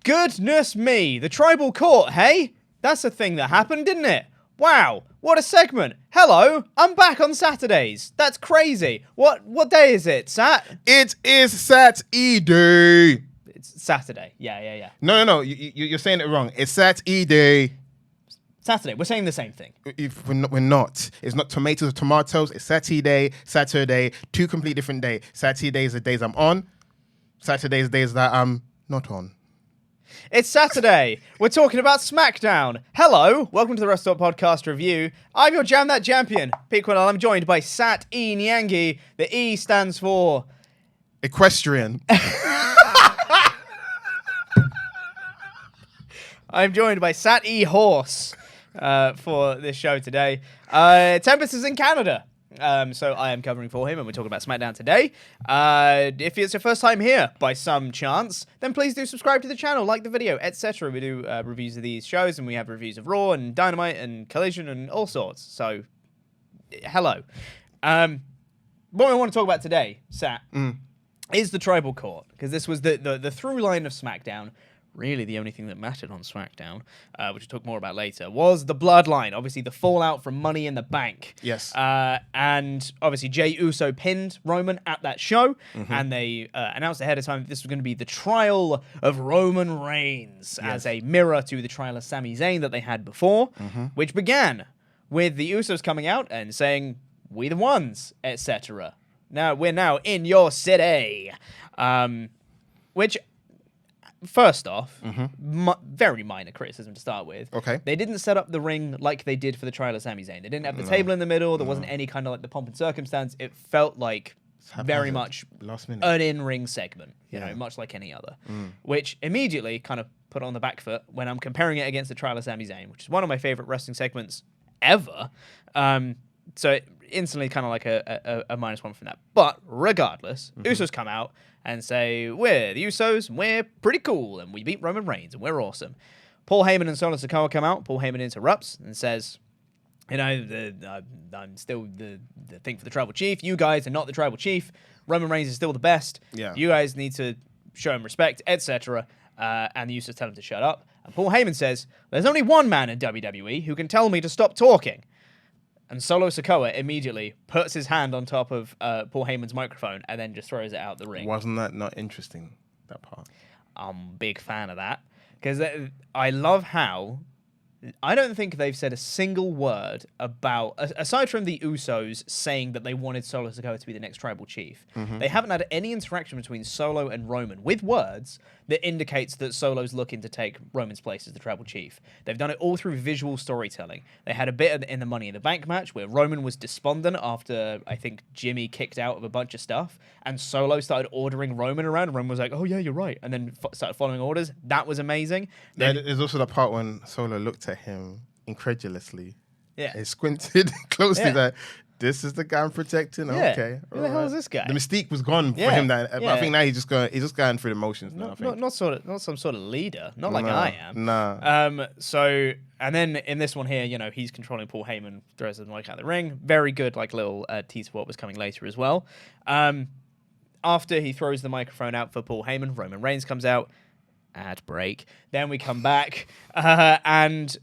Goodness me, the tribal court, hey? That's a thing that happened, didn't it? Wow, what a segment. Hello, I'm back on Saturdays. That's crazy. What day is it, Sat? It is Saturday. It's Saturday. Yeah. No. You're saying it wrong. It's Saturday. Saturday. We're saying the same thing. If we're not. It's not tomatoes or tomatoes. It's Saturday. Two complete different days. Saturday is the days I'm on. Saturday is the days that I'm not on. It's Saturday. We're talking about SmackDown. Hello, welcome to the WrestleTalk Podcast review. I'm your Jam That Champion, Pete Quinnell. I'm joined by Sat E Nyangi. The E stands for... Equestrian. I'm joined by Sat E Horse for this show today. Tempest is in Canada. So I am covering for him, and we're talking about SmackDown today. If it's your first time here, by some chance, then please do subscribe to the channel, like the video, etc. We do reviews of these shows, and we have reviews of Raw and Dynamite and Collision and all sorts. So, hello. What we want to talk about today, Sat, is the Tribal Court, because this was the through line of SmackDown. Really, the only thing that mattered on SmackDown, which we'll talk more about later, was the bloodline. Obviously, the fallout from Money in the Bank. Yes. And obviously, Jey Uso pinned Roman at that show, and they announced ahead of time that this was going to be the trial of Roman Reigns as a mirror to the trial of Sami Zayn that they had before, which began with the Usos coming out and saying, "We the ones," etc. Now we're now in your city, which. First off, very minor criticism to start with. Okay. They didn't set up the ring like they did for the trial of Sami Zayn. They didn't have the table in the middle. There wasn't any kind of like the pomp and circumstance. It felt like very much last minute. an in-ring segment, you know, much like any other, which immediately kind of put on the back foot when I'm comparing it against the trial of Sami Zayn, which is one of my favorite wrestling segments ever. So it instantly kind of like a -1 from that. But regardless, Usos come out and say, we're the Usos, and we're pretty cool, and we beat Roman Reigns, and we're awesome. Paul Heyman and Solo Sikoa come out. Paul Heyman interrupts and says, you know, I'm still the thing for the Tribal Chief. You guys are not the Tribal Chief. Roman Reigns is still the best. Yeah. You guys need to show him respect, etc. And the Usos tell him to shut up. And Paul Heyman says, there's only one man in WWE who can tell me to stop talking. And Solo Sikoa immediately puts his hand on top of Paul Heyman's microphone and then just throws it out the ring. Wasn't that not interesting, that part? I'm a big fan of that. Because I love how... I don't think they've said a single word about... Aside from the Usos saying that they wanted Solo Sikoa to be the next Tribal Chief, they haven't had any interaction between Solo and Roman with words that indicates that Solo's looking to take Roman's place as the Tribal Chief. They've done it all through visual storytelling. They had a bit in the Money in the Bank match where Roman was despondent after, I think, Jimmy kicked out of a bunch of stuff, and Solo started ordering Roman around, and Roman was like, oh yeah, you're right, and then started following orders. That was amazing. There's also the part when Solo looked at him incredulously. Yeah. He squinted closely like, this is the guy I'm protecting? Yeah. Okay. Who the hell is this guy? The mystique was gone for him. But I think now he's just going through the motions now. Not some sort of leader. Not like I am. Nah. So, and then in this one here, you know, he's controlling Paul Heyman, throws the mic out the ring. Very good, like little tease for what was coming later as well. After he throws the microphone out for Paul Heyman, Roman Reigns comes out. Ad break. Then we come back, and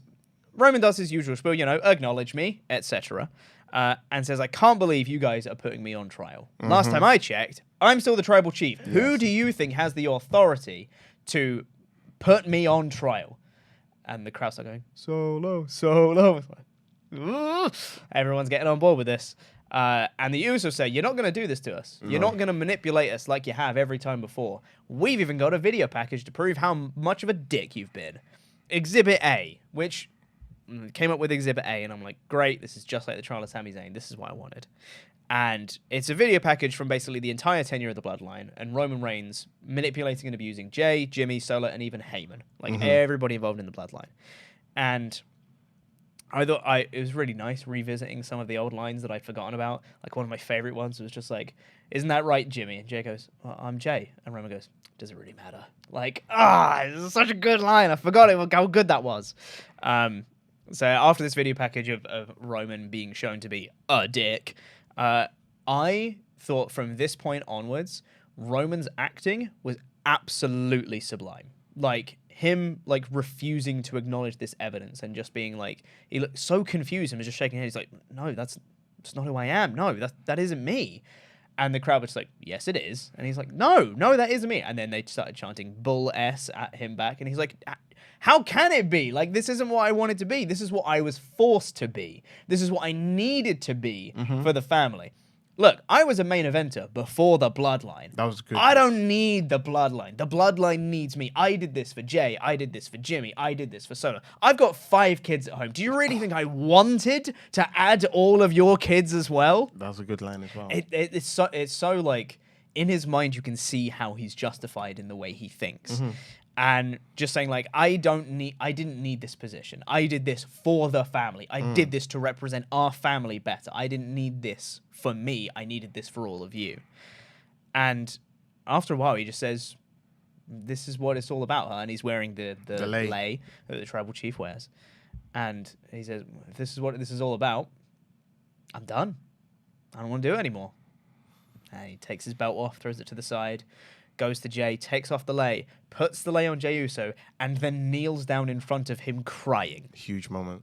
Roman does his usual spiel, you know, acknowledge me, etc. And says, I can't believe you guys are putting me on trial. Last time I checked, I'm still the Tribal Chief. Yes. Who do you think has the authority to put me on trial? And the crowd start going, Solo. Everyone's getting on board with this. And the Usos say, you're not going to do this to us. You're not going to manipulate us like you have every time before. We've even got a video package to prove how much of a dick you've been. Exhibit A, which came up with Exhibit A, and I'm like, great, this is just like the trial of Sami Zayn. This is what I wanted. And it's a video package from basically the entire tenure of the Bloodline, and Roman Reigns manipulating and abusing Jey, Jimmy, Solo, and even Heyman. Like, everybody involved in the Bloodline. And I thought it was really nice revisiting some of the old lines that I'd forgotten about. Like, one of my favorite ones was just like, isn't that right, Jimmy? And Jey goes, well, I'm Jey. And Roman goes, does it really matter? Like, this is such a good line. I forgot how good that was. So after this video package of Roman being shown to be a dick, I thought from this point onwards, Roman's acting was absolutely sublime. like him like refusing to acknowledge this evidence and just being like, he looked so confused and was just shaking his head. He's like, no, that's not who I am. No, that isn't me. And the crowd was like, yes, it is. And he's like, no, that isn't me. And then they started chanting bull S at him back. And he's like, how can it be? Like, this isn't what I wanted to be. This is what I was forced to be. This is what I needed to be for the family. Look, I was a main eventer before the bloodline. That was good. I don't need the bloodline. The bloodline needs me. I did this for Jay. I did this for Jimmy. I did this for Solo. I've got 5 kids at home. Do you really think I wanted to add all of your kids as well? That was a good line as well. It's so like, in his mind, you can see how he's justified in the way he thinks. And just saying like, I didn't need this position. I did this for the family. I did this to represent our family better. I didn't need this for me. I needed this for all of you. And after a while, he just says, this is what it's all about, huh? And he's wearing the lei that the tribal chief wears. And he says, if this is what this is all about, I'm done. I don't want to do it anymore. And he takes his belt off, throws it to the side, goes to Jay, takes off the lei, puts the lei on Jey Uso, and then kneels down in front of him crying. Huge moment.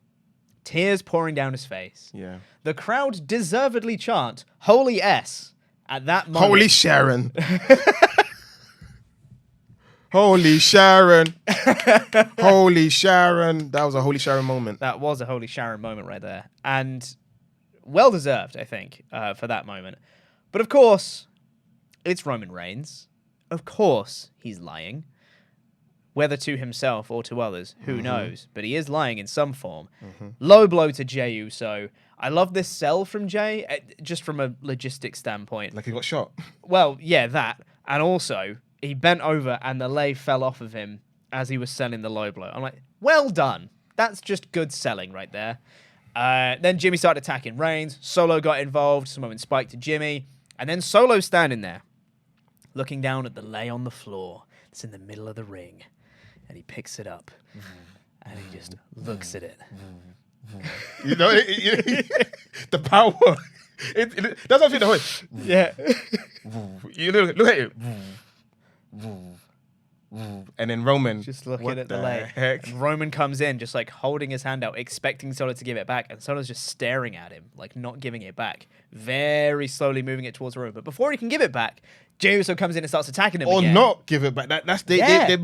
Tears pouring down his face. Yeah. The crowd deservedly chant, Holy S, at that moment. Holy Sharon. Holy Sharon. Holy Sharon. That was a Holy Sharon moment. That was a Holy Sharon moment right there. And well deserved, I think, for that moment. But of course, it's Roman Reigns. Of course, he's lying. Whether to himself or to others, who knows? But he is lying in some form. Low blow to Jey Uso. I love this sell from Jay, just from a logistics standpoint. Like he got shot. Well, yeah, that. And also, he bent over and the lei fell off of him as he was selling the low blow. I'm like, well done. That's just good selling right there. Then Jimmy started attacking Reigns. Solo got involved. Samoan spike to Jimmy. And then Solo standing there, looking down at the lei on the floor. It's in the middle of the ring. And he picks it up. And he just looks at it. You know, the power. That's what I think the whole. Yeah. You look at it. And then Roman. Just looking at the lei. And Roman comes in, just like holding his hand out, expecting Solo to give it back. And Solo's just staring at him, like not giving it back. Very slowly moving it towards Roman. But before he can give it back, Jey Uso comes in and starts attacking him again. Or not give it back. They haven't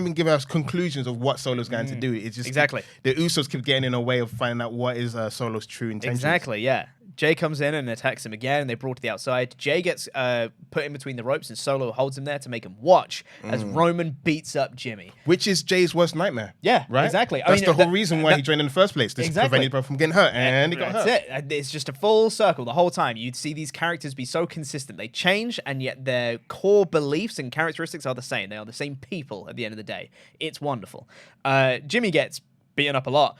been giving us conclusions of what Solo's going to do. It's just exactly the Usos keep getting in a way of finding out what is Solo's true intentions. Exactly, yeah. Jay comes in and attacks him again, and they brawl to the outside. Jay gets put in between the ropes, and Solo holds him there to make him watch as Roman beats up Jimmy. Which is Jay's worst nightmare. Yeah, right? Exactly. That's the whole reason why he joined in the first place. This prevented him from getting hurt, and he got hurt. That's it. It's just a full circle the whole time. You'd see these characters be so consistent. They change, and yet their core beliefs and characteristics are the same. They are the same people at the end of the day. It's wonderful. Jimmy gets beaten up a lot.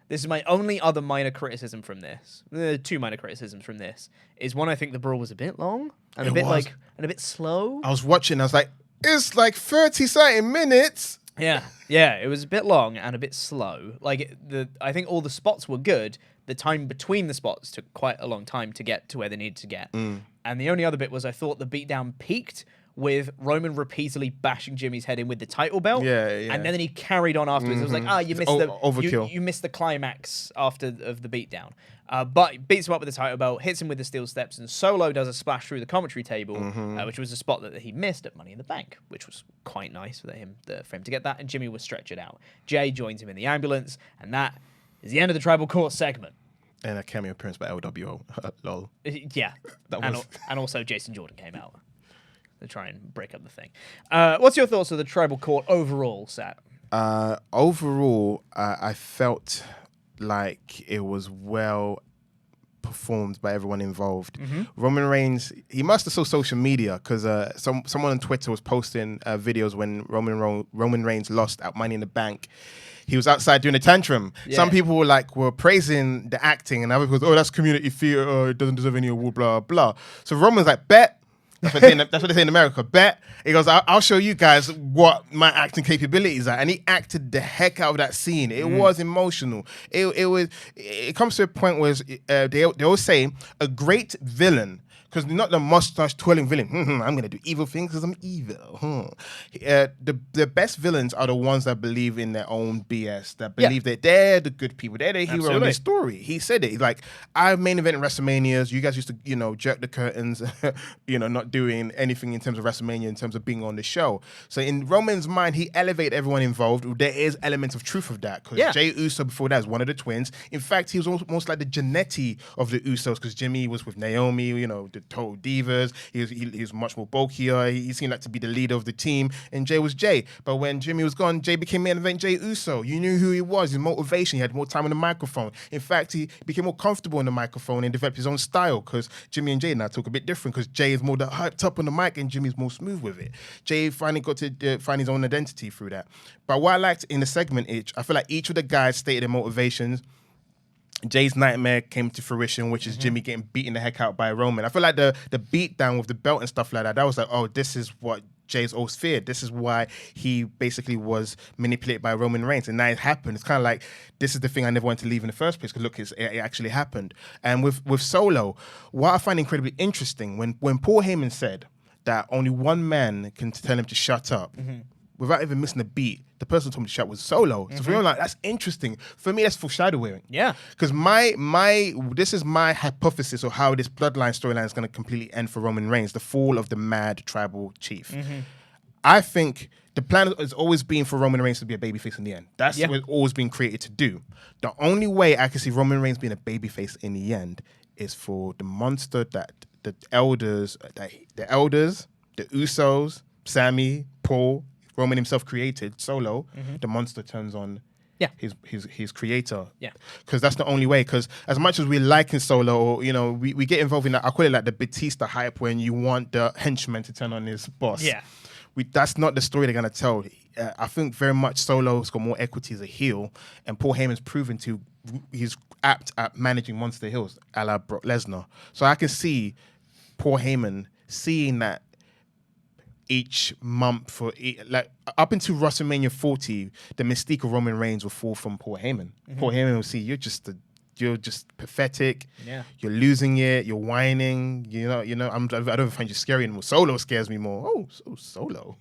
This is my only other minor criticism from this. 2 minor criticisms from this is one. I think the brawl was a bit long and a bit slow. I was watching. I was like, it's like 30-something minutes. Yeah, it was a bit long and a bit slow. Like I think all the spots were good. The time between the spots took quite a long time to get to where they needed to get. And the only other bit was I thought the beatdown peaked with Roman repeatedly bashing Jimmy's head in with the title belt. Yeah. And then he carried on afterwards. It was like, you missed overkill. You missed the climax of the beatdown. But beats him up with the title belt, hits him with the steel steps, and Solo does a splash through the commentary table, which was a spot that he missed at Money in the Bank, which was quite nice for him to get that. And Jimmy was stretchered out. Jay joins him in the ambulance, and that is the end of the Tribal Court segment. And a cameo appearance by LWO. Lol. Yeah. And also Jason Jordan came out to try and break up the thing. What's your thoughts of the Tribal Court overall, Sat? Overall, I felt like it was well performed by everyone involved. Roman Reigns, he must have saw social media because someone on Twitter was posting videos when Roman Reigns lost at Money in the Bank. He was outside doing a tantrum. Yeah. Some people were praising the acting, and others goes, that's community theater. It doesn't deserve any award, blah, blah. So Roman's like, bet. That's what they say in America. Bet. He goes, I'll show you guys what my acting capabilities are. And he acted the heck out of that scene. It was emotional. It comes to a point where they always say a great villain Because not the mustache twirling villain. I'm going to do evil things because I'm evil. The best villains are the ones that believe in their own BS, that believe that they're the good people. They're the hero in the story. He said it. He's like, I main event in WrestleManias. You guys used to, jerk the curtains, not doing anything in terms of WrestleMania, in terms of being on the show. So in Roman's mind, he elevated everyone involved. There is elements of truth of that. Because Jey Uso before that is one of the twins. In fact, he was almost like the Jannetty of the Usos, because Jimmy was with Naomi, the total divas. He was much more bulkier. He seemed like to be the leader of the team, and Jey was Jey. But when Jimmy was gone, Jey became main event Jey Uso. You knew who he was, his motivation. He had more time on the microphone. In fact, he became more comfortable on the microphone and developed his own style, because Jimmy and Jey now talk a bit different, because Jey is more hyped up on the mic and Jimmy's more smooth with it. Jey finally got to find his own identity through that. But what I liked in the segment, I feel like each of the guys stated their motivations. Jay's nightmare came to fruition, which is Jimmy getting beaten the heck out by Roman. I feel like the beat down with the belt and stuff like that was like, oh, this is what Jay's always feared. This is why he basically was manipulated by Roman Reigns. And now it happened. It's kind of like, this is the thing I never wanted to leave in the first place, because look, it actually happened. And with Solo, what I find incredibly interesting, when Paul Heyman said that only one man can tell him to shut up, without even missing a beat, the person who told me to shut was Solo. So for me, I'm like, that's interesting. For me, that's foreshadowing. Yeah. Because this is my hypothesis of how this bloodline storyline is going to completely end for Roman Reigns, the fall of the mad tribal chief. I think the plan has always been for Roman Reigns to be a babyface in the end. That's what it's always been created to do. The only way I can see Roman Reigns being a babyface in the end is for the monster that the elders, the Usos, Sammy, Paul, Roman himself created, Solo, the monster turns on his creator. Yeah. Because that's the only way. Because as much as we like in Solo, or, we get involved in that, I call it like the Batista hype, when you want the henchman to turn on his boss. Yeah. That's not the story they're going to tell. I think very much Solo's got more equity as a heel, and Paul Heyman's proven he's apt at managing monster heels, a la Brock Lesnar. So I can see Paul Heyman seeing that each month, like up until WrestleMania 40, the mystique of Roman Reigns will fall from Paul Heyman. Paul Heyman will see you're just pathetic. Yeah, you're losing it. You're whining. I don't find you scary anymore. Solo scares me more. Oh, so Solo.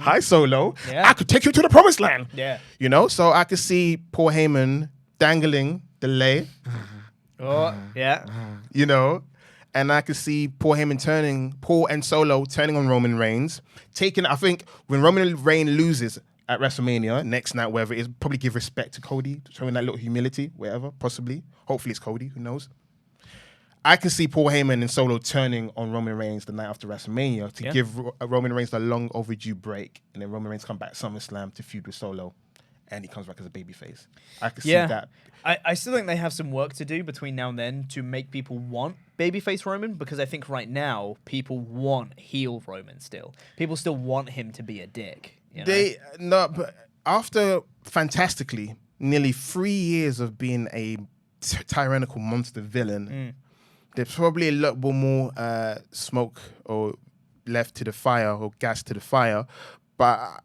Hi, Solo. Yeah. I could take you to the promised land. Yeah, So I could see Paul Heyman dangling the lay. Oh, yeah. And I could see Paul and Solo turning on Roman Reigns. I think when Roman Reigns loses at WrestleMania, next night, wherever it is, probably give respect to Cody, showing that little humility, wherever, possibly. Hopefully it's Cody, who knows? I can see Paul Heyman and Solo turning on Roman Reigns the night after WrestleMania to give Roman Reigns the long overdue break. And then Roman Reigns come back at SummerSlam to feud with Solo. And he comes back as a babyface. I can see that. I still think they have some work to do between now and then to make people want babyface Roman, because I think right now people want heel Roman still. People still want him to be a dick. But after fantastically nearly 3 years of being a tyrannical monster villain, there's probably a lot more smoke or left to the fire, or gas to the fire. But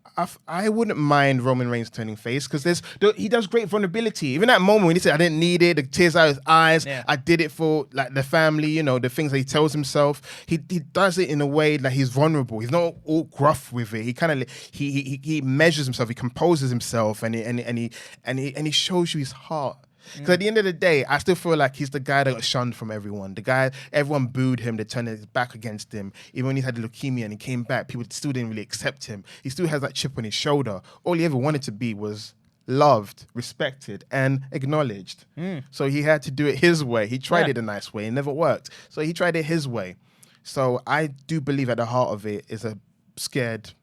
I wouldn't mind Roman Reigns turning face, because he does great vulnerability. Even that moment when he said, I didn't need it, the tears out of his eyes, I did it for like the family, the things that he tells himself. He does it in a way that he's vulnerable. He's not all gruff with it. He kind of he measures himself, he composes himself, and he shows you his heart. Because at the end of the day, I still feel like he's the guy that got shunned from everyone. The guy, everyone booed him. They turned his back against him. Even when he had leukemia and he came back, people still didn't really accept him. He still has that chip on his shoulder. All he ever wanted to be was loved, respected, and acknowledged. So he had to do it his way. He tried it a nice way. It never worked. So he tried it his way. So I do believe at the heart of it is a scared,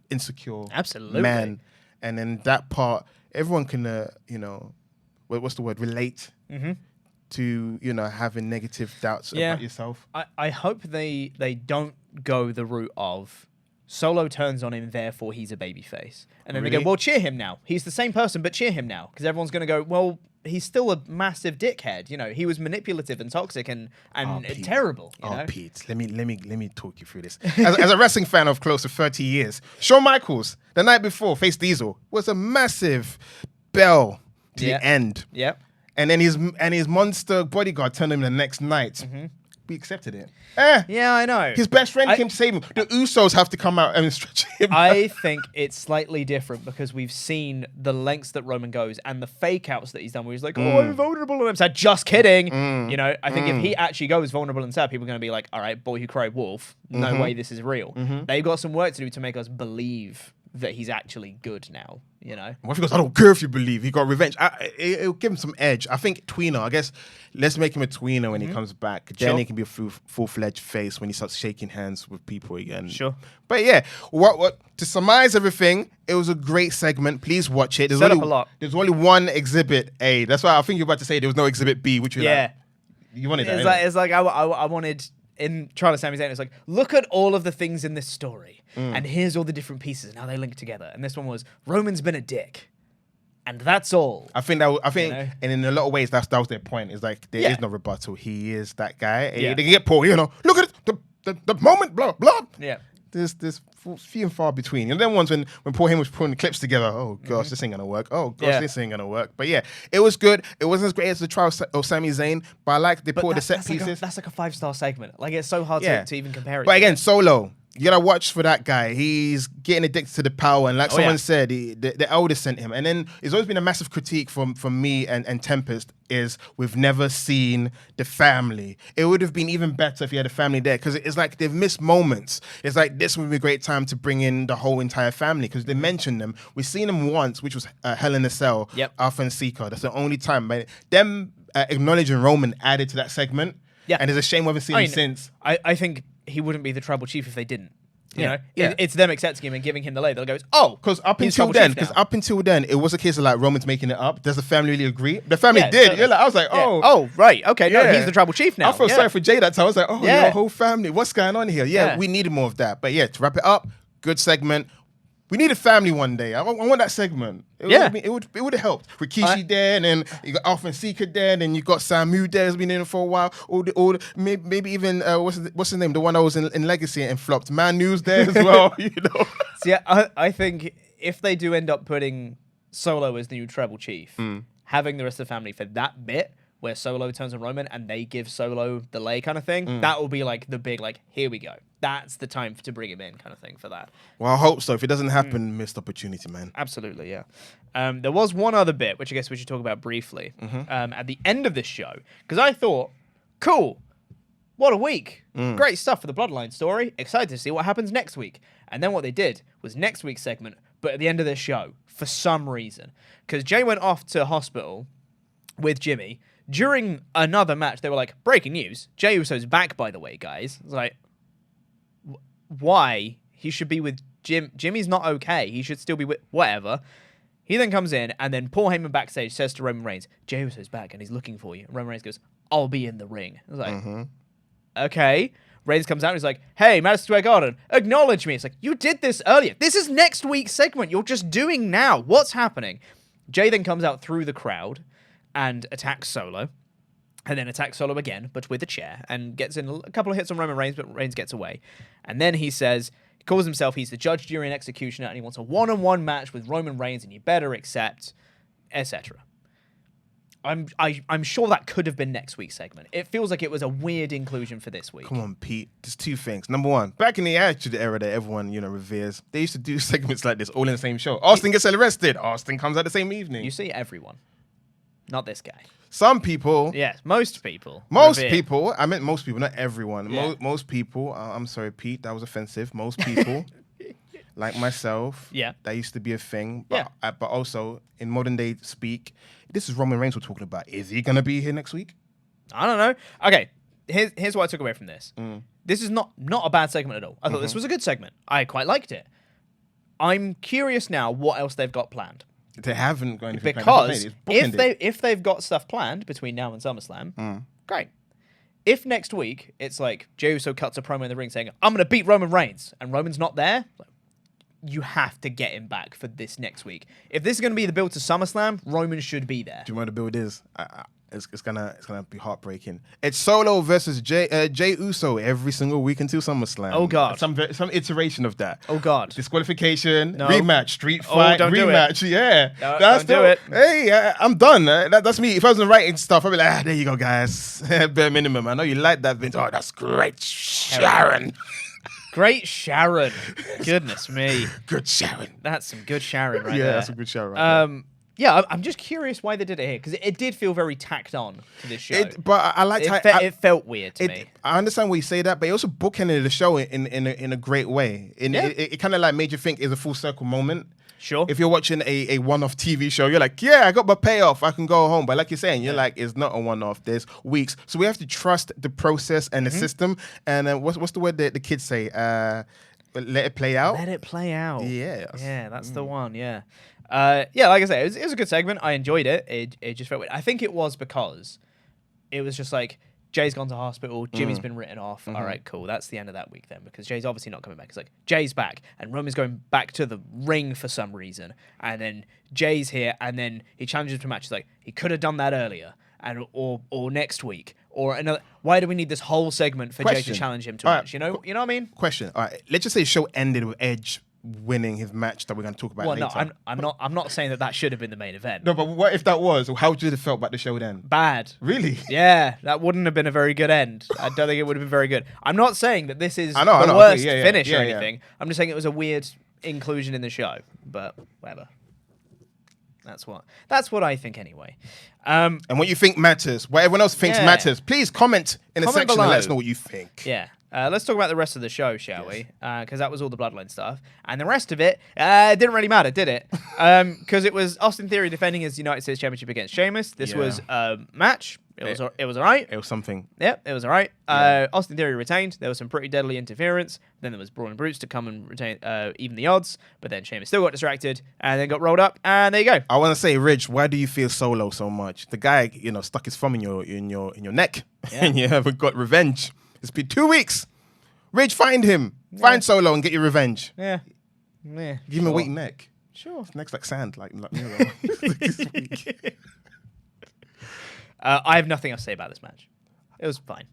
insecure man. And then that part, everyone can, what's the word? Relate to, having negative doubts about yourself. I hope they don't go the route of Solo turns on him, therefore he's a babyface. And then they go, well, cheer him now. He's the same person, but cheer him now. Because everyone's going to go, well, he's still a massive dickhead. He was manipulative and toxic and terrible. Pete, let me talk you through this. As a wrestling fan of close to 30 years, Shawn Michaels, the night before, faced Diesel, was a massive bell to the end. Yep. And then his monster bodyguard turned him the next night. he accepted it. Yeah, I know. His best friend came to save him. The Usos have to come out and stretch him. I think it's slightly different because we've seen the lengths that Roman goes and the fake outs that he's done where he's like, oh, I'm vulnerable. And I'm sad. Just kidding. You know, I think if he actually goes vulnerable and sad, people are going to be like, all right, boy who cried wolf. No way this is real. They've got some work to do to make us believe that he's actually good now, you know? What if he goes, I don't care if you believe. He got revenge. It'll give him some edge. I think tweener, I guess, let's make him a tweener when he comes back. Then he can be a full-fledged face when he starts shaking hands with people again. Sure. But yeah, what to surmise everything, it was a great segment. Please watch it. Set up a lot. There's only one exhibit A. That's why I think you're about to say there was no exhibit B, which you like. You wanted that. It's like I wanted... In trying to Sami Zayn, it's like, look at all of the things in this story, and here's all the different pieces, and how they link together. And this one was, Roman's been a dick. And that's all. I think, and in a lot of ways, that was their point. It's like, there is no rebuttal. He is that guy. They can get Paul, look at it, the moment, blah, blah. Yeah. There's few and far between. And then ones when Paul Heyman was putting the clips together, oh gosh, this ain't gonna work. Oh gosh, this ain't gonna work. But yeah, it was good. It wasn't as great as the trial of Sami Zayn, but I like they put the set pieces. That's like a 5-star segment. Like, it's so hard to even compare it. But again, Solo. You gotta watch for that guy. He's getting addicted to the power, and like someone said, the elders sent him. And then it's always been a massive critique from me and Tempest is we've never seen the family. It would have been even better if you had a family there, because it's like they've missed moments. It's like this would be a great time to bring in the whole entire family, because they mentioned them. We've seen them once, which was Hell in a Cell, Arthur and Sika. That's the only time. But them acknowledging Roman added to that segment. Yeah, and it's a shame we haven't seen him since. I think he wouldn't be the tribal chief if they didn't. You know, it's them accepting him and giving him the lay. They'll go, oh, because up until then, it was a case of like Roman's making it up. Does the family really agree? The family did. Totally. I was like, oh, right, okay, no, he's the tribal chief now. I felt sorry for Jay that time. I was like, your whole family. What's going on here? Yeah, we needed more of that. But yeah, to wrap it up, good segment. We need a family one day. I want that segment. It would have helped. Rikishi there, and then you got Alpha and Sika there, and then you got Samu there, who's been in it for a while. Maybe even what's his name? The one that was in Legacy and flopped. Manu's there as well. See, I think if they do end up putting Solo as the new tribal chief, having the rest of the family for that bit where Solo turns on Roman and they give Solo the lay kind of thing, that will be like the big, like, here we go. That's the time to bring him in kind of thing for that. Well, I hope so. If it doesn't happen, missed opportunity, man. Absolutely, yeah. There was one other bit, which I guess we should talk about briefly, at the end of this show, because I thought, cool, what a week. Great stuff for the Bloodline story. Excited to see what happens next week. And then what they did was next week's segment, but at the end of this show, for some reason, because Jay went off to hospital with Jimmy. During another match, they were like, breaking news, Jey Uso's back, by the way, guys. It's like, why? He should be with Jim. Jimmy's not okay. He should still be with... Whatever. He then comes in, and then Paul Heyman backstage says to Roman Reigns, Jey Uso's back, and he's looking for you. And Roman Reigns goes, I'll be in the ring. I was like, okay. Reigns comes out, and he's like, hey, Madison Square Garden, acknowledge me. It's like, you did this earlier. This is next week's segment. You're just doing now. What's happening? Jay then comes out through the crowd and attacks Solo, and then attacks Solo again, but with a chair, and gets in a couple of hits on Roman Reigns, but Reigns gets away. And then he says, he calls himself, he's the judge, jury, and executioner, and he wants a one-on-one match with Roman Reigns, and you better accept, etc. I'm sure that could have been next week's segment. It feels like it was a weird inclusion for this week. Come on, Pete. There's two things. Number one, back in the Attitude Era that everyone, reveres, they used to do segments like this all in the same show. Austin gets arrested. Austin comes out the same evening. You see everyone. Not this guy. Some people. Yes, most people. Most people. I meant most people, not everyone. Yeah. Most people. I'm sorry, Pete. That was offensive. Most people, like myself. Yeah. That used to be a thing. But, but also, in modern day speak, this is Roman Reigns we're talking about. Is he going to be here next week? I don't know. Okay. Here's what I took away from this. This is not a bad segment at all. I thought this was a good segment. I quite liked it. I'm curious now what else they've got planned. They haven't got anything because if they've got stuff planned between now and SummerSlam, great. If next week it's like Jey Uso cuts a promo in the ring saying, I'm going to beat Roman Reigns, and Roman's not there, like, you have to get him back for this next week. If this is going to be the build to SummerSlam, Roman should be there. Do you know what the build is? It's gonna be heartbreaking. It's Solo versus Jay Uso every single week until SummerSlam. Oh God, some iteration of that. Oh God, disqualification, no. Rematch, street fight, don't rematch. Do it. Yeah, no, that's don't do it. Hey, I'm done. That's me. If I wasn't writing stuff, I'd be like, there you go, guys. Bare minimum. I know you like that, Vince. Oh, that's great, Sharon. Great Sharon. Goodness me. Good Sharon. That's some good Sharon right there. Yeah, that's some good Sharon right there. Yeah, I'm just curious why they did it here, because it did feel very tacked on to this show. But I liked how it felt weird to me. I understand why you say that, but it also bookended the show in a great way. It kind of like made you think it's a full circle moment. Sure. If you're watching a one-off TV show, you're like, yeah, I got my payoff. I can go home. But like you're saying, you're like, it's not a one-off. There's weeks. So we have to trust the process and the system. And what's the word that the kids say? Let it play out? Let it play out. Yeah. Yeah, that's the one, yeah. Yeah, like I say, it was a good segment. I enjoyed it. It just felt weird. I think it was because it was just like, Jay's gone to hospital, Jimmy's been written off. All right, cool. That's the end of that week then, because Jay's obviously not coming back. It's like, Jay's back, and Roman's going back to the ring for some reason. And then Jay's here, and then he challenges to a match. It's like, he could have done that earlier, and or next week. Or another. Why do we need this whole segment for Jay to challenge him to a match? You know what I mean? Question. All right, let's just say the show ended with Edge winning his match that we're going to talk about later. No, I'm not saying that should have been the main event. No, but what if that was? How would you have felt about the show then? Bad. Really? Yeah, that wouldn't have been a very good end. I don't think it would have been very good. I'm not saying that this is the worst worst finish or anything. I'm just saying it was a weird inclusion in the show. But whatever. That's what I think anyway. And what you think matters. What everyone else thinks matters. Please comment in the section below and let us know what you think. Yeah. Let's talk about the rest of the show, shall we? Because that was all the Bloodline stuff. And the rest of it didn't really matter, did it? Because it was Austin Theory defending his United States Championship against Sheamus. This was a match. It was all right. It was something. Yep, it was all right. Austin Theory retained. There was some pretty deadly interference. Then there was Braun Brutes to come and retain even the odds. But then Sheamus still got distracted and then got rolled up. And there you go. I want to say, Rich, why do you feel Solo so much? The guy, stuck his thumb in your neck, and you haven't got revenge. It's been 2 weeks. Rich, find him. Find Solo and get your revenge. Yeah. Give him a weak neck. Sure. His neck's like sand, like Miro. I have nothing else to say about this match. It was fine.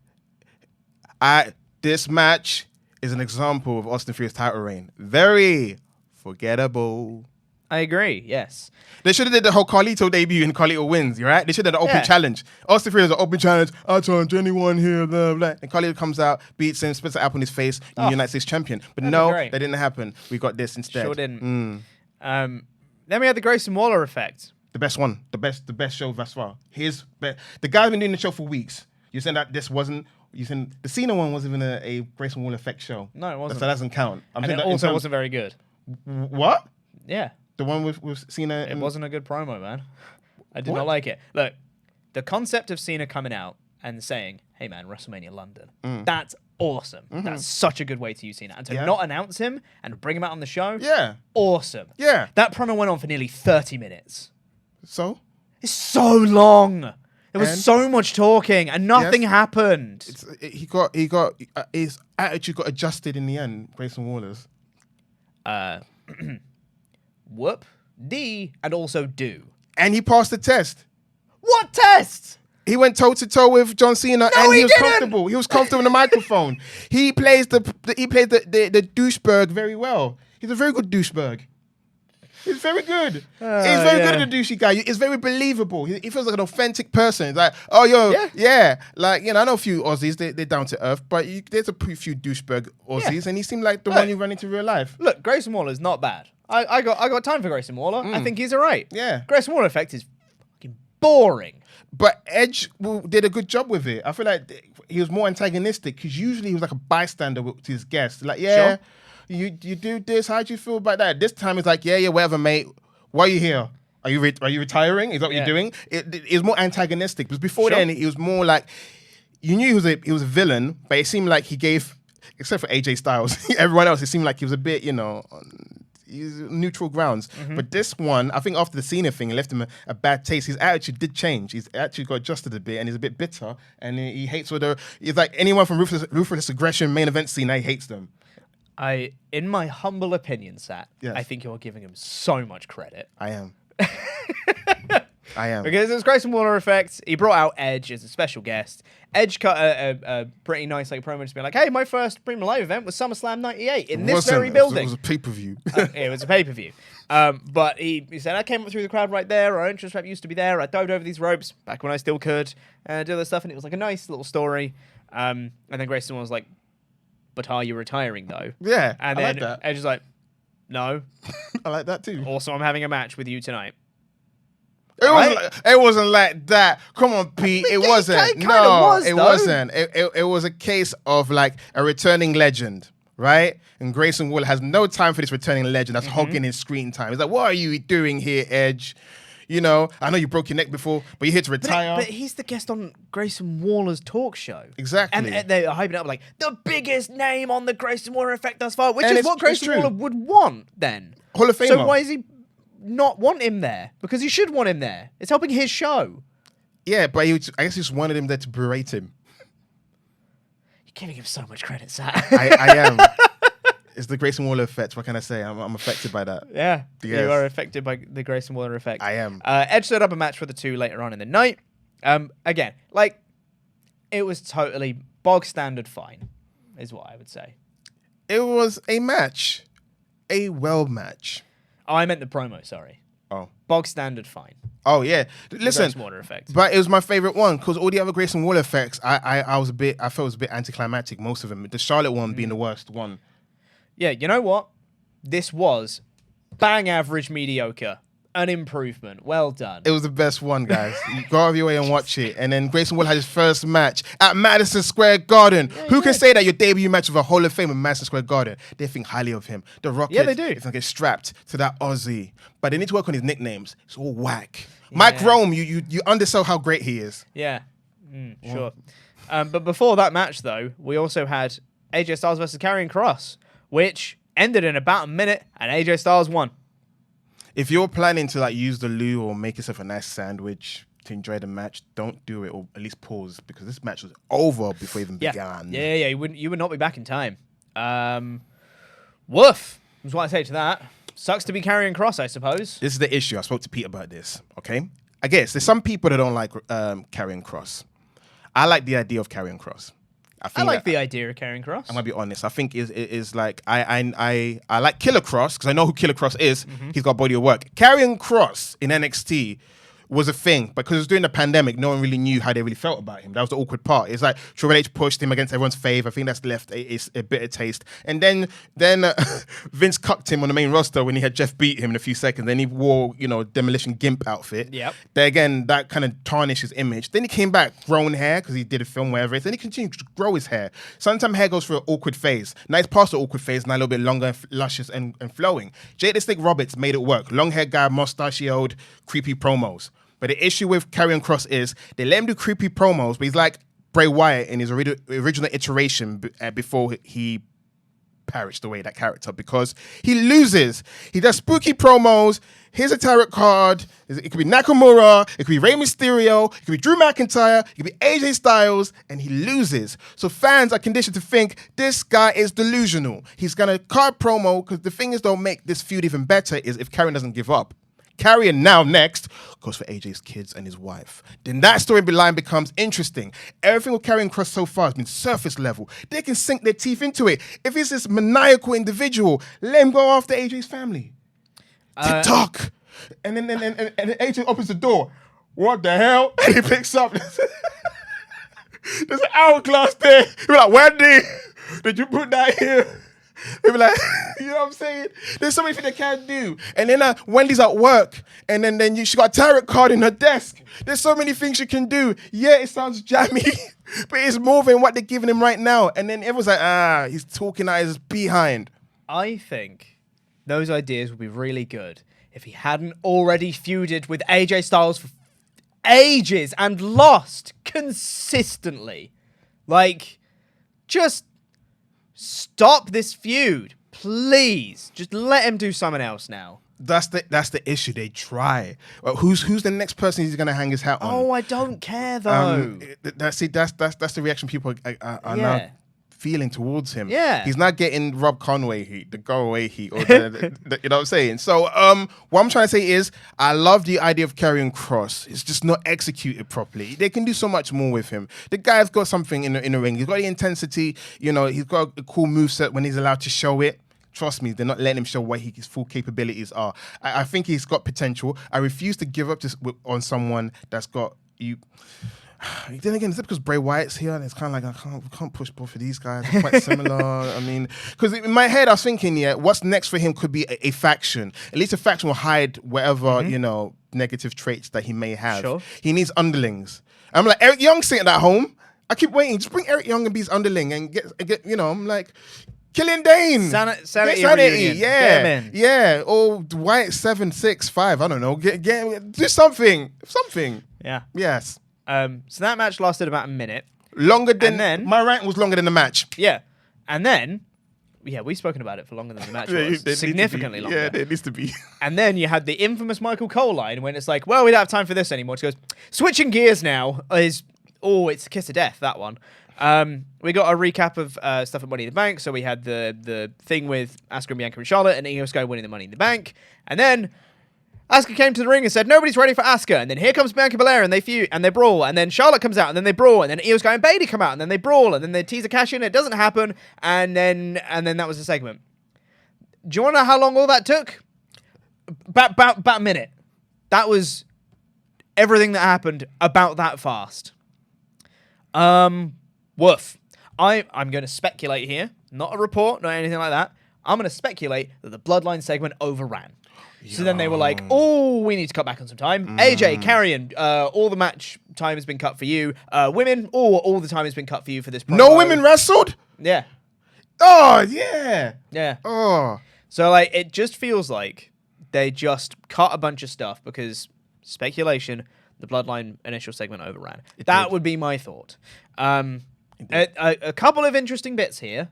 This match is an example of Austin Theory's title reign. Very forgettable. I agree, yes. They should have did the whole Carlito debut and Carlito wins, right? They should have done the open challenge. Austin Theory has an open challenge. I'll challenge anyone here, blah, blah. And Carlito comes out, beats him, spits an apple in his face, and United States champion. But no, that didn't happen. We got this instead. Sure didn't. Then we had the Grayson Waller effect. The best one. The best show thus far. The guy's been doing the show for weeks. You said that this wasn't... You said the Cena one wasn't even a Grayson Waller effect show. No, it wasn't. So that doesn't count. And it also wasn't very good. What? Yeah. The one with Cena? It wasn't a good promo, man. I did not like it. Look, the concept of Cena coming out and saying, hey, man, WrestleMania London, that's awesome. That's such a good way to use Cena. And to not announce him and bring him out on the show, awesome. Yeah. That promo went on for nearly 30 minutes. So? It's so long. There was so much talking and nothing happened. His attitude got adjusted in the end, Grayson Waller's. Whoop, D, and also do. And he passed the test. What test? He went toe-to-toe with John Cena, and he was comfortable. He was comfortable in the microphone. He plays the douchebag very well. He's a very good douchebag. He's very good. He's very good at the douchey guy. He's very believable. He feels like an authentic person. He's like, oh, like, I know a few Aussies, they're down to earth, but there's a few douchebag Aussies, and he seemed like the one you run into real life. Look, Grayson Waller's not bad. I got time for Grayson Waller. I think he's all right. Yeah. Grayson Waller effect is fucking boring. But Edge did a good job with it. I feel like he was more antagonistic because usually he was like a bystander to his guests. Like, you do this. How do you feel about that? This time it's like, whatever, mate. Why are you here? Are you retiring? Is that what you're doing? It was more antagonistic. Because before then, he was more like, you knew he was a villain, but it seemed like he gave, except for AJ Styles, everyone else, it seemed like he was a bit, neutral grounds. But this one, I think after the Cena thing, it left him a bad taste. His attitude did change. His attitude got adjusted a bit, and he's a bit bitter. And he hates he's like anyone from Ruthless Aggression main event Cena, he hates them. In my humble opinion, Sat, Yes. I think you're giving him so much credit. I am. I am. Because it's Grayson Waller effect. He brought out Edge as a special guest. Edge cut a pretty nice promo to be like, hey, my first Premium Live event was SummerSlam 98 in this very building. It was a pay-per-view. It was a pay-per-view. But he said, I came up through the crowd right there. Our entrance rep used to be there. I dived over these ropes back when I still could. Do this stuff. And it was like a nice little story. And then Grayson was like, but are you retiring, though? Yeah, And I then like that. Edge is like, no. I like that too. Also, I'm having a match with you tonight. It wasn't like that. Come on, Pete. It wasn't. It kinda No, was, it though. wasn't. It was a case of like a returning legend, right? And Grayson Waller has no time for this returning legend that's hogging his screen time. He's like, what are you doing here, Edge? You know, I know you broke your neck before, but you're here to retire. But he's the guest on Grayson Waller's talk show. Exactly. And they're hyping it up like, the biggest name on the Grayson Waller effect thus far, which And is it's- what it's Grayson true. Waller would want then. Hall of Famer. So why is he not want him there? Because he should want him there. It's helping his show. Yeah, but I guess he just wanted him there to berate him. You're giving him so much credit, Sam. I am. It's the Grayson Waller effect. What can I say? I'm affected by that. Yeah, Yes. you are affected by the Grayson Waller effect. I am. Edge set up a match for the two later on in the night. Again, like, it was totally bog standard fine, is what I would say. It was a match. A well match. Oh, I meant the promo, sorry. Oh. Bog standard fine. Oh, yeah. Listen. Grayson Waller effect. But it was my favorite one because all the other Grayson Waller effects, I felt it was a bit anticlimactic, most of them. The Charlotte one being the worst one. Yeah, you know what? This was bang average mediocre. An improvement. Well done. It was the best one, guys. You go out of your way and watch it. And then Grayson Waller had his first match at Madison Square Garden. Who can say that your debut match with a Hall of Fame in Madison Square Garden? They think highly of him. The Rocket Yeah, they do. is going to get strapped to that Aussie. But they need to work on his nicknames. It's all whack. Mike Rome, you undersell how great he is. Yeah, sure. But before that match, though, we also had AJ Styles versus Karrion Kross, which ended in about a minute, and AJ Styles won. If you're planning to like use the loo or make yourself a nice sandwich to enjoy the match, don't do it, or at least pause, because this match was over before it even began. Yeah. You would not be back in time. Woof is what I say to that. Sucks to be Karrion Kross, I suppose. This is the issue. I spoke to Pete about this, okay? I guess there's some people that don't like Karrion Kross. I like the idea of Karrion Kross. I like the idea of Karrion Kross. I'm gonna be honest. I think is like I like Killer Kross because I know who Killer Kross is. He's got a body of work. Karrion Kross in NXT was a thing, because it was during the pandemic, no one really knew how they really felt about him. That was the awkward part. It's like Triple H pushed him against everyone's favor. I think that's left a bitter taste. And then Vince cucked him on the main roster when he had Jeff beat him in a few seconds. Then he wore, Demolition Gimp outfit. Yep. Then again, that kind of tarnished his image. Then he came back, grown hair, because he did a film, wherever it is. Then he continued to grow his hair. Sometimes hair goes through an awkward phase. Now it's past the awkward phase, now a little bit longer, and luscious and flowing. Jay the Snake Roberts made it work. Long hair guy, mustachioed, creepy promos. But the issue with Karrion Kross is they let him do creepy promos, but he's like Bray Wyatt in his original iteration before he perished away, that character, because he loses. He does spooky promos. Here's a tarot card. It could be Nakamura. It could be Rey Mysterio. It could be Drew McIntyre. It could be AJ Styles. And he loses. So fans are conditioned to think this guy is delusional. He's going to card promo, because the thing is, they'll make this feud even better is if Karrion doesn't give up. Karrion now next goes for AJ's kids and his wife. Then that storyline becomes interesting. Everything with Karrion Kross so far has been surface level. They can sink their teeth into it. If he's this maniacal individual, let him go after AJ's family. TikTok. And then AJ opens the door. What the hell? And he picks up. There's an hourglass there. He'll be like, Wendy, did you put that here? He'll be like, you know what I'm saying? There's so many things they can do. And then Wendy's at work, and then she got a tarot card in her desk. There's so many things she can do. Yeah, it sounds jammy, but it's more than what they're giving him right now. And then everyone's like, he's talking out his behind. I think those ideas would be really good if he hadn't already feuded with AJ Styles for ages and lost consistently. Like, just stop this feud, please. Just let him do something else now. That's the issue. They try. Who's the next person he's gonna hang his hat on? Oh, I don't care though. That's the reaction people are now feeling towards him. Yeah. He's not getting Rob Conway heat, the go away heat, or the you know what I'm saying? So what I'm trying to say is I love the idea of Karrion Kross. It's just not executed properly. They can do so much more with him. The guy's got something in the ring. He's got the intensity, you know, he's got a cool moveset when he's allowed to show it. Trust me, they're not letting him show what his full capabilities are. I think he's got potential. I refuse to give up on someone that's got you. Then again, is it because Bray Wyatt's here and it's kind of like we can't push both of these guys? They're quite similar. I mean, because in my head I was thinking, yeah, what's next for him could be a faction. At least a faction will hide whatever you know negative traits that he may have. Sure. He needs underlings. I'm like Eric Young sitting at home. I keep waiting. Just bring Eric Young and be his underling and get you know. I'm like. Killian Dane, Sanity, yeah. Or Wyatt 765. I don't know. Get do something. Yeah. Yes. So that match lasted about a minute. Longer than then my rank was longer than the match. Yeah, and then we've spoken about it for longer than the match was. Significantly longer. Yeah, there needs to be. And then you had the infamous Michael Cole line when it's like, well, we don't have time for this anymore. It goes, switching gears now it's a kiss of death, that one. We got a recap of stuff at Money in the Bank. So we had the thing with Asuka and Bianca and Charlotte and Io Sky winning the Money in the Bank. And then Asuka came to the ring and said, nobody's ready for Asuka. And then here comes Bianca Belair and they feud and they brawl. And then Charlotte comes out and then they brawl. And then Io Sky and Bayley come out and then they brawl. And then they tease a cash in. It doesn't happen. And then that was the segment. Do you want to know how long all that took? About a minute. That was everything that happened about that fast. Woof. I'm going to speculate here. Not a report, not anything like that. I'm going to speculate that the Bloodline segment overran. So then they were like, oh, we need to cut back on some time. AJ, Karrion, all the match time has been cut for you. Women, all the time has been cut for you for this promo. No women wrestled? Yeah. Oh, yeah. Yeah. Oh. So, like, it just feels like they just cut a bunch of stuff because speculation, the Bloodline initial segment overran. That would be my thought. A couple of interesting bits here.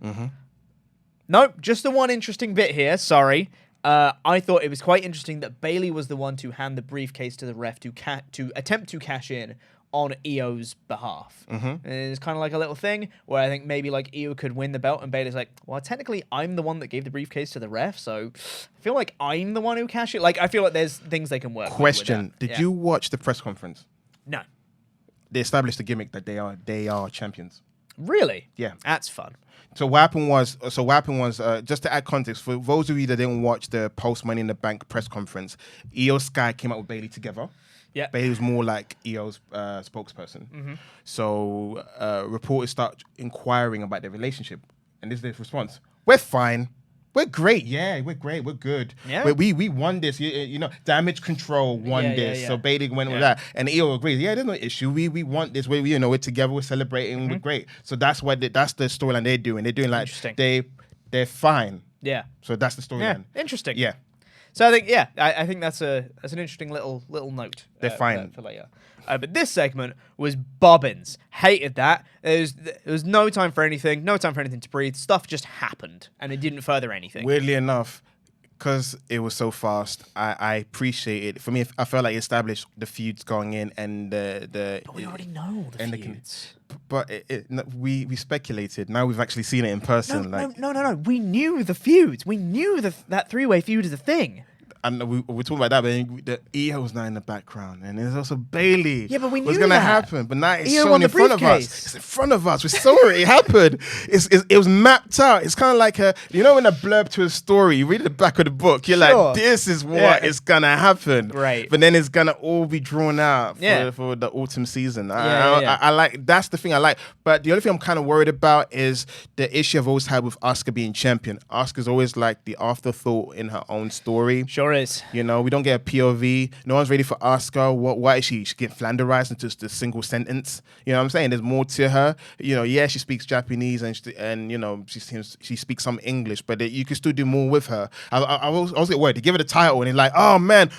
Nope, just the one interesting bit here. Sorry. I thought it was quite interesting that Bayley was the one to hand the briefcase to the ref to attempt to cash in on Io's behalf. And it's kind of like a little thing where I think maybe like Io could win the belt and Bayley's like, well, technically I'm the one that gave the briefcase to the ref, so I feel like I'm the one who cashed it. Like, I feel like there's things they can work Question, with did you watch the press conference? No. They established the gimmick that they are champions. Really? Yeah. That's fun. So what happened was, just to add context, for those of you that didn't watch the post Money in the Bank press conference, Io Sky came out with Bayley together. Yeah. Bayley was more like Io's spokesperson. So reporters start inquiring about their relationship. And this is their response. We're fine. We're great. Yeah, we're great. We're good. Yeah. We won this. You know, Damage Control won this. So Bayley went with that. And Io agrees. Yeah, there's no issue. We want this. We're together. We're celebrating. We're great. So that's that's the storyline they're doing. They're doing like they're fine. Yeah. So that's the storyline. Yeah. Interesting. Yeah. So I think I think that's an interesting little note. They're fine for later. But this segment was bobbins. Hated that. There was no time for anything. No time for anything to breathe. Stuff just happened, and it didn't further anything. Weirdly enough, because it was so fast, I appreciate it. For me, I felt like it established the feuds going in and the. But we already know the feuds. But we speculated. Now we've actually seen it in person. No. We knew the feuds. We knew that three-way feud is a thing. And we're talking about that, but the Io was now in the background, and there's also Bayley. Yeah, but we knew was going to that. happen, but now it's Io shown in front of us. It's in front of us. We saw it. It happened. It was mapped out. It's kind of like when a blurb to a story, you read the back of the book, you're like, this is what is going to happen. Right. But then it's going to all be drawn out for the autumn season. I like, that's the thing I like. But the only thing I'm kind of worried about is the issue I've always had with Asuka being champion. Asuka's always like the afterthought in her own story. Sure is. You know, we don't get a POV. No one's ready for Asuka. Why is she? She get flanderized into just a single sentence. You know what I'm saying? There's more to her. You know, yeah, she speaks Japanese and you know, she speaks some English, but you can still do more with her. I was getting worried. They give her the title and it's like, oh man,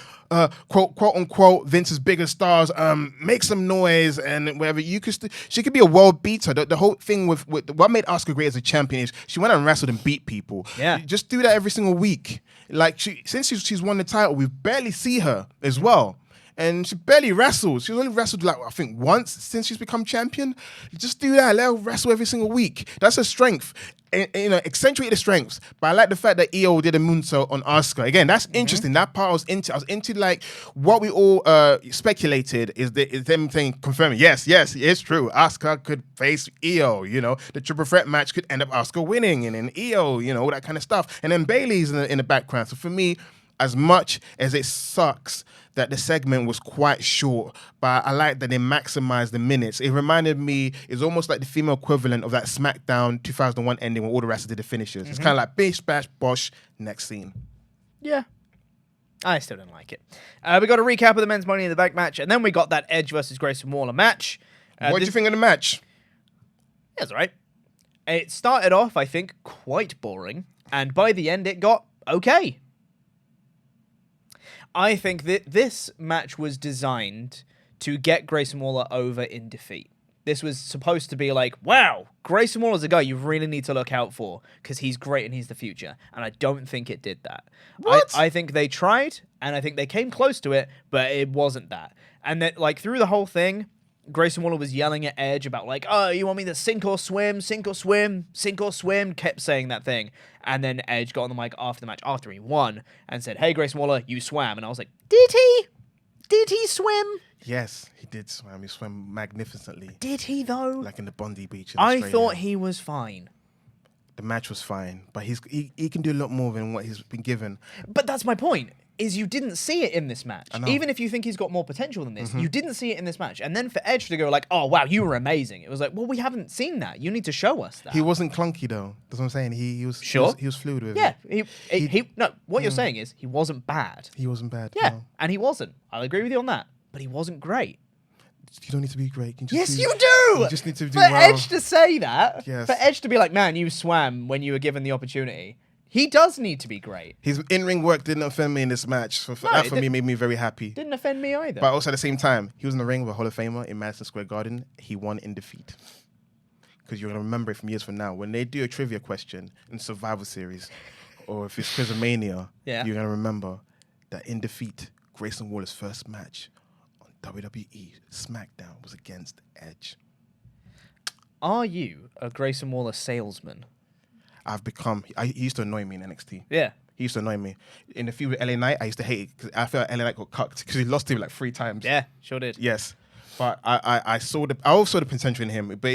quote unquote, Vince's biggest stars, make some noise and whatever. She could be a world beater. The whole thing with what made Asuka great as a champion is she went and wrestled and beat people. Yeah. Just do that every single week. Like since she's won the title, we barely see her as well. and she barely wrestles. She's only wrestled like I think once since she's become champion. Just do that. Let her wrestle every single week. That's her strength. And, you know, accentuate the strengths. But I like the fact that EO did a moonsault on Asuka. Again, that's interesting. That part I was into. I was into like what we all speculated is them saying, confirming, yes, it's true. Asuka could face EO. You know, the triple threat match could end up Asuka winning, and then EO, you know, all that kind of stuff. And then Bayley's in the background. So for me, as much as it sucks that the segment was quite short, but I like that they maximized the minutes. It reminded me, it's almost like the female equivalent of that SmackDown 2001 ending when all the wrestlers did the finishes. It's kind of like bish, bash, bosh, next scene. Yeah. I still didn't like it. We got a recap of the men's Money in the Bank match, and then we got that Edge versus Grayson Waller match. What do you think of the match? Yeah, it's all right. It started off, I think, quite boring, and by the end it got okay. I think that this match was designed to get Grayson Waller over in defeat. This was supposed to be like, wow, Grayson Waller's a guy you really need to look out for because he's great and he's the future. And I don't think it did that. What? I think they tried, and I think they came close to it, but it wasn't that. And that, like, through the whole thing, Grayson Waller was yelling at Edge about like, oh, you want me to sink or swim, sink or swim, sink or swim, kept saying that thing. And then Edge got on the mic after the match, after he won, and said, hey, Grayson Waller, you swam. And I was like, did he? Did he swim? Yes, he did swim. He swam magnificently. Did he, though? Like in the Bondi Beach in I Australia. thought he was fine. The match was fine, but he can do a lot more than what he's been given. But that's my point, is you didn't see it in this match. I know. Even if you think he's got more potential than this, you didn't see it in this match. And then for Edge to go like, oh, wow, you were amazing. It was like, well, we haven't seen that. You need to show us that. He wasn't clunky, though. That's what I'm saying. He was Sure. He was fluid with Yeah. it. No, what you're saying is he wasn't bad. He wasn't bad. Yeah, No. and he wasn't. I'll agree with you on that. But he wasn't great. You don't need to be great. You just Yes, do- you do! You just need to do For well. Edge to say that, Yes. for Edge to be like, man, you swam when you were given the opportunity, he does need to be great. His in-ring work didn't offend me in this match. So No, that it for me made me very happy. Didn't offend me either. But also at the same time, he was in the ring with a Hall of Famer in Madison Square Garden. He won in defeat. Because you're going to remember it from years from now. When they do a trivia question in Survivor Series, or if it's Quizomania, Yeah. you're going to remember that in defeat, Grayson Waller's first match on WWE SmackDown was against Edge. Are you a Grayson Waller salesman? He used to annoy me in NXT. Yeah. He used to annoy me. In the feud with LA Knight, I used to hate it because I felt LA Knight got cucked because he lost him like 3 times. Yeah, sure did. Yes. But I also saw the potential in him. But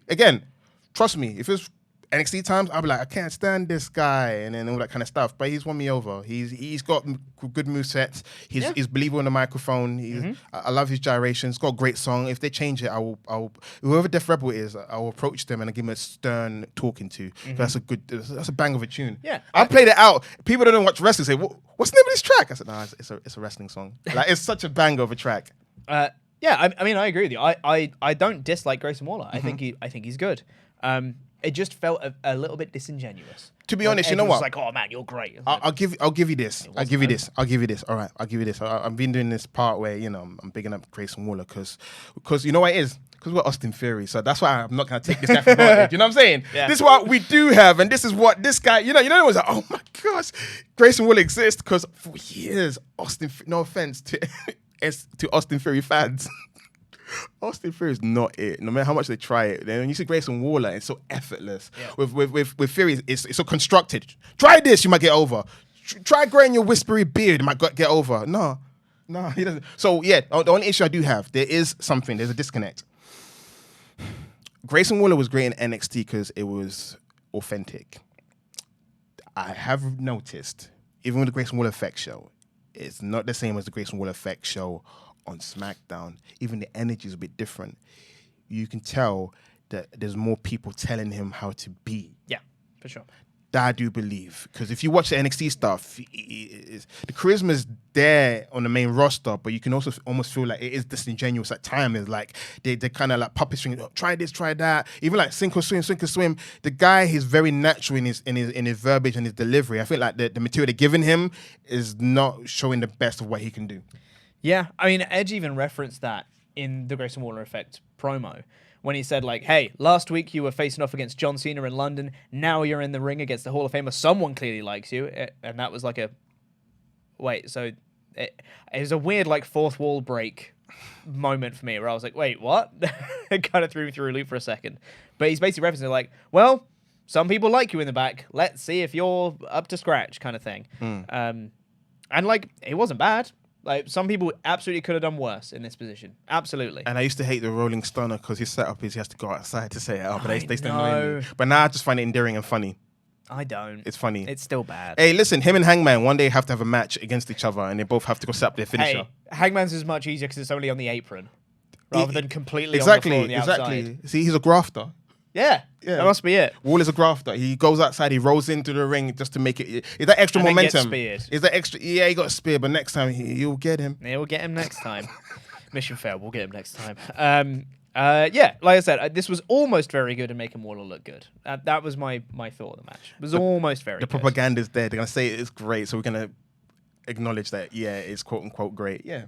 again, trust me, if it was NXT times, I'd be like, I can't stand this guy and then all that kind of stuff. But he's won me over. He's got good movesets. He's believable on the microphone. I love his gyrations. Got a great song. If they change it, I'll whoever Def Rebel is, I'll approach them and give him a stern talking to. That's a bang of a tune. Yeah. I played it out. People don't watch wrestling say, what's the name of this track? I said, no, it's a wrestling song. Like it's such a bang of a track. Yeah, I mean, I agree with you. I don't dislike Grayson Waller. I think he's good. It just felt a little bit disingenuous. To be honest, you know Edge was what? like, oh man, you're great. I'll give you this. I'll give you this. All right, I'll give you this. I've been doing this part where I'm bigging up Grayson Waller because you know what it is. Because we're Austin Theory, so that's why I'm not gonna take this guy for granted. You know what I'm saying? Yeah. This is what we do have, and this is what this guy. You know, it was like, oh my gosh, Grayson Waller exists because for years, no offense to Austin Theory fans. Austin Theory is not it. No matter how much they try it, then when you see Grayson Waller, it's so effortless. Yeah. With Theory, it's so constructed. Try this, you might get over. Try growing your whispery beard, you might get over. No, he doesn't. So yeah, the only issue I do have, there's a disconnect. Grayson Waller was great in NXT because it was authentic. I have noticed, even with the Grayson Waller Effect show, it's not the same as the Grayson Waller Effect show on SmackDown. Even the energy is a bit different. You can tell that there's more people telling him how to be. Yeah, for sure. That I do believe. Because if you watch the NXT stuff, the charisma is there on the main roster, but you can also almost feel like it is disingenuous at times. It's like they're kind of like puppet string. Oh, try this, try that. Even like sink or swim. The guy is very natural in his verbiage and his delivery. I feel like the material they're giving him is not showing the best of what he can do. Yeah, I mean, Edge even referenced that in the Grayson Waller Effect promo when he said, like, hey, last week you were facing off against John Cena in London. Now you're in the ring against the Hall of Famer. Someone clearly likes you. And that was like wait, so it was a weird like fourth wall break moment for me where I was like, wait, what? It kind of threw me through a loop for a second. But he's basically referencing like, well, some people like you in the back. Let's see if you're up to scratch, kind of thing. And like, it wasn't bad. Like, some people absolutely could have done worse in this position. Absolutely. And I used to hate the rolling stunner because his setup is he has to go outside to say it out, but they still know. annoy me. But now I just find it endearing and funny. I don't. It's funny. It's still bad. Hey, listen, him and Hangman one day have to have a match against each other, and they both have to go set up their finisher. Hey, Hangman's is much easier because it's only on the apron rather than completely on the floor on the outside. See, he's a grafter. Yeah, that must be it. Wall is a grafter. He goes outside, he rolls into the ring just to make it. Is that extra and momentum? Then gets speared. Is that extra? Yeah, he got speared, but next time you'll get him. Yeah, we'll get him next time. Mission failed. We'll get him next time. Yeah, like I said, this was almost very good and making Waller look good. That was my thought of the match. It was almost very good. The propaganda's there. They're going to say it's great, so we're going to acknowledge that, yeah, it's quote-unquote great. Yeah,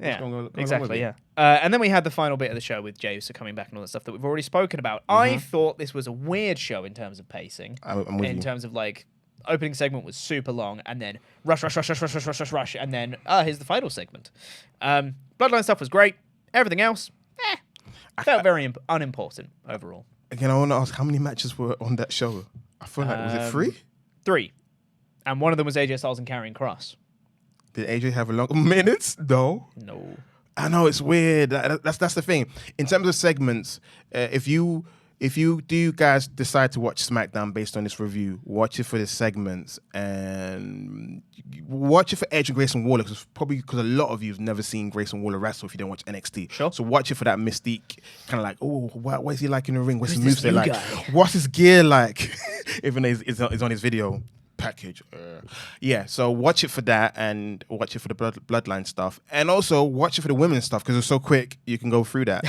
exactly, yeah. And then we had the final bit of the show with Jey Uso coming back and all that stuff that we've already spoken about. I thought this was a weird show in terms of pacing. I'm with you. In terms of, like, opening segment was super long, and then rush, and then, here's the final segment. Bloodline stuff was great. Everything else, felt very unimportant overall. Again, I want to ask, how many matches were on that show? I feel like, was it 3? 3. And one of them was AJ Styles and Karrion Kross. Did AJ have a long minutes? No. I know, it's weird. That's the thing. In terms of segments, if you do guys decide to watch SmackDown based on this review, watch it for the segments and watch it for Edge and Grayson Waller, because a lot of you have never seen Grayson Waller wrestle if you don't watch NXT. Sure. So watch it for that mystique, kind of like, oh, what is he like in the ring? What's his moveset like? What's his gear like? Even though it's on his video package. Yeah, so watch it for that and watch it for the bloodline stuff, and also watch it for the women's stuff because it's so quick you can go through that.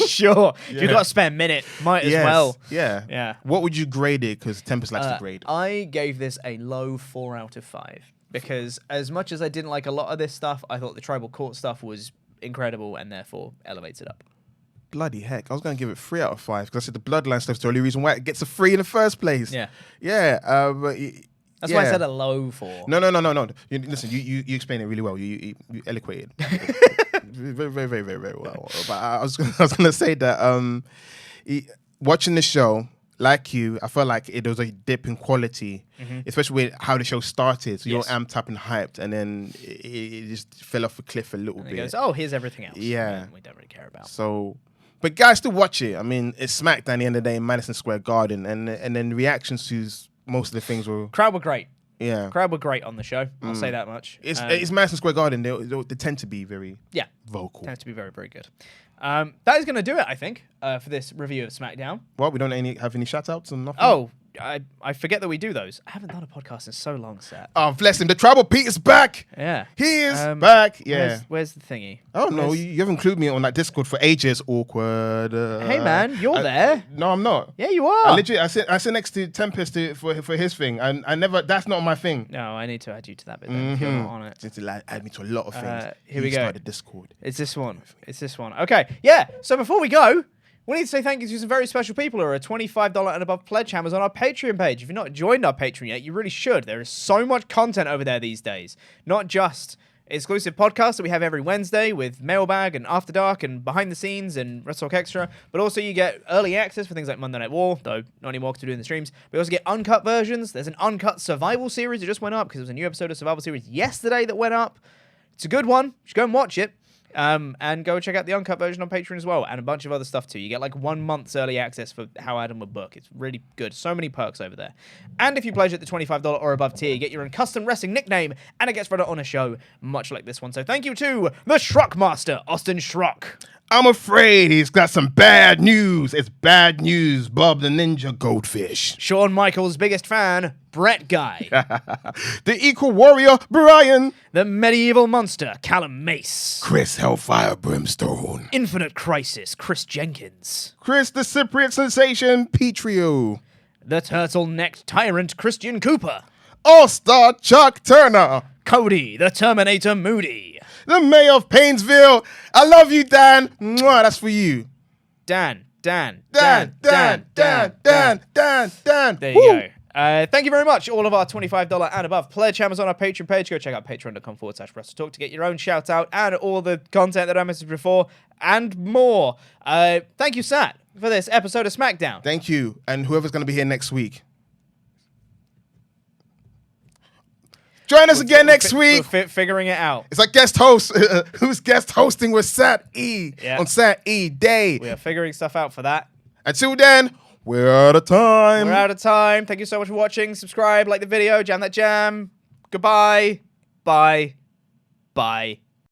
Sure. Yeah. You've got to spare a minute, might as well. Yeah. What would you grade it? Because Tempest likes to grade. I gave this a low 4 out of 5 because as much as I didn't like a lot of this stuff, I thought the Tribal Court stuff was incredible and therefore elevates it up. Bloody heck, I was going to give it 3 out of 5 because I said the bloodline stuff's the only reason why it gets a 3 in the first place. Yeah. But that's why I said a low 4. No. Listen, you explained it really well. You eloquated very, very, very, very, very well. But I was going to say that watching the show, like you, I felt like there was a dip in quality, especially with how the show started. So you're amped up and hyped, and then it just fell off a cliff a little bit. It goes, here's everything else. Yeah, we don't really care about. So, but guys, still watch it. I mean, it's SmackDown at the end of the day in Madison Square Garden, and then reactions to most of the things were... Crowd were great. Yeah. Crowd were great on the show. I'll say that much. It's Madison Square Garden. They tend to be very vocal. Tend to be very, very good. That is going to do it, I think, for this review of SmackDown. Well, we don't have any shout-outs and nothing? Oh, I forget that we do those. I haven't done a podcast in so long, Seth. Oh, bless him. The Tribal Pete is back. Yeah. He is back. Yeah. Where's the thingy? Oh, no. You haven't included me on that Discord for ages. Awkward. Hey, man. You're there. No, I'm not. Yeah, you are. I sit next to Tempest for his thing. And I never... That's not my thing. No, I need to add you to that bit then if you're not on it. To add me to a lot of things. Here we go. Started Discord. It's this one. Okay. Yeah. So before we go... we need to say thank you to some very special people who are a $25 and above pledge hammers on our Patreon page. If you've not joined our Patreon yet, you really should. There is so much content over there these days. Not just exclusive podcasts that we have every Wednesday with Mailbag and After Dark and Behind the Scenes and WrestleTalk Extra, but also you get early access for things like Monday Night War, though not anymore because we're doing the streams. We also get uncut versions. There's an uncut Survival series that just went up because there was a new episode of Survival series yesterday that went up. It's a good one. You should go and watch it. And go check out the uncut version on Patreon as well, and a bunch of other stuff too. You get like 1 month's early access for How Adam Would Book. It's really good. So many perks over there. And if you pledge at the $25 or above tier, you get your own custom wrestling nickname, and it gets read on a show much like this one. So thank you to the Shrock Master, Austin Shrock. I'm afraid he's got some bad news. It's bad news, Bob the Ninja Goldfish. Shawn Michaels' biggest fan, Brett Guy. The Equal Warrior, Brian. The Medieval Monster, Callum Mace. Chris Hellfire Brimstone. Infinite Crisis, Chris Jenkins. Chris the Cypriot Sensation, Petrio. The Turtle-Necked Tyrant, Christian Cooper. All-Star Chuck Turner. Cody, the Terminator Moody. The Mayor of Painesville. I love you, Dan. Mwah, that's for you. Dan. There you Woo! go. Thank you very much, all of our $25 and above pledge hammers on our Patreon page. Go check out patreon.com/WrestleTalk to get your own shout out and all the content that I mentioned before and more. Thank you, Sat, for this episode of SmackDown. Thank you. And whoever's going to be here next week. Join us again next week. We're figuring it out. It's like guest host. Who's guest hosting with Sat E on Sat E Day. We are figuring stuff out for that. Until then, we're out of time. We're out of time. Thank you so much for watching. Subscribe, like the video, jam that jam. Goodbye. Bye. Bye.